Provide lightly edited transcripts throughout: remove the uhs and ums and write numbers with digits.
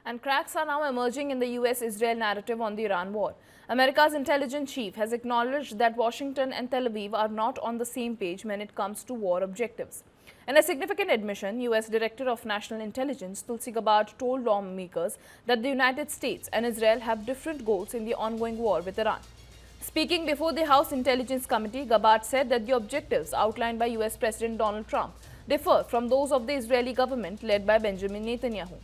And cracks are now emerging in the US-Israel narrative on the Iran war. America's intelligence chief has acknowledged that Washington and Tel Aviv are not on the same page when it comes to war objectives. In a significant admission, US Director of National Intelligence Tulsi Gabbard told lawmakers that the United States and Israel have different goals in the ongoing war with Iran. Speaking before the House Intelligence Committee, Gabbard said that the objectives outlined by US President Donald Trump differ from those of the Israeli government led by Benjamin Netanyahu.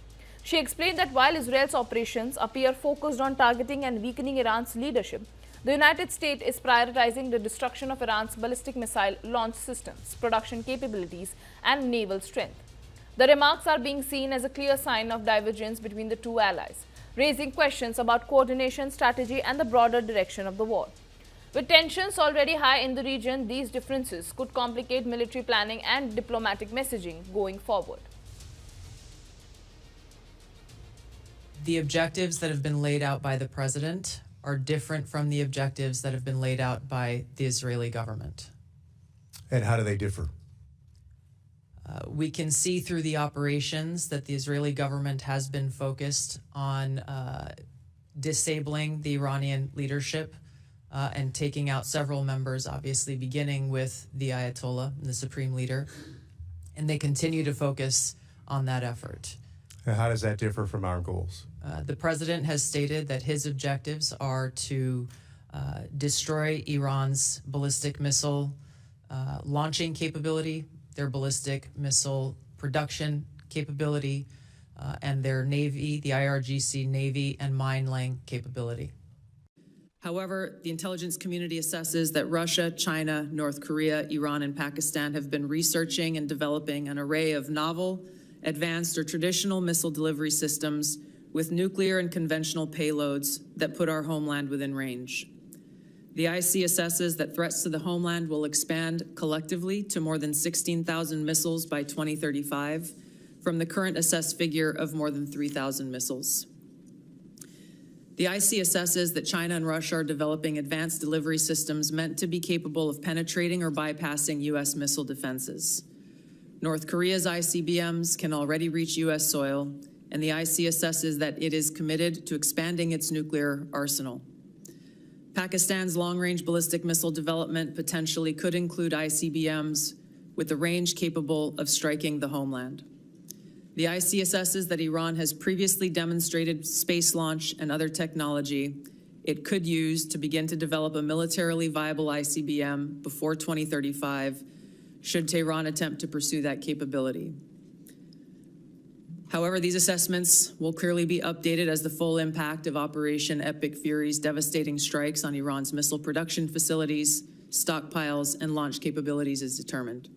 She explained that while Israel's operations appear focused on targeting and weakening Iran's leadership, the United States is prioritizing the destruction of Iran's ballistic missile launch systems, production capabilities, and naval strength. The remarks are being seen as a clear sign of divergence between the two allies, raising questions about coordination, strategy, and the broader direction of the war. With tensions already high in the region, these differences could complicate military planning and diplomatic messaging going forward. The objectives that have been laid out by the president are different from the objectives that have been laid out by the Israeli government. And how do they differ? We can see through the operations that the Israeli government has been focused on disabling the Iranian leadership and taking out several members, obviously beginning with the Ayatollah, the supreme leader. And they continue to focus on that effort. And how does that differ from our goals? The president has stated that his objectives are to destroy Iran's ballistic missile launching capability, their ballistic missile production capability, and their Navy, the IRGC Navy and mine-laying capability. However, the intelligence community assesses that Russia, China, North Korea, Iran, and Pakistan have been researching and developing an array of novel, advanced, or traditional missile delivery systems with nuclear and conventional payloads that put our homeland within range. The IC assesses that threats to the homeland will expand collectively to more than 16,000 missiles by 2035, from the current assessed figure of more than 3,000 missiles. The IC assesses that China and Russia are developing advanced delivery systems meant to be capable of penetrating or bypassing U.S. missile defenses. North Korea's ICBMs can already reach U.S. soil, and the IC assesses that it is committed to expanding its nuclear arsenal. Pakistan's long-range ballistic missile development potentially could include ICBMs with a range capable of striking the homeland. The IC assesses that Iran has previously demonstrated space launch and other technology it could use to begin to develop a militarily viable ICBM before 2035, should Tehran attempt to pursue that capability. However, these assessments will clearly be updated as the full impact of Operation Epic Fury's devastating strikes on Iran's missile production facilities, stockpiles, and launch capabilities is determined.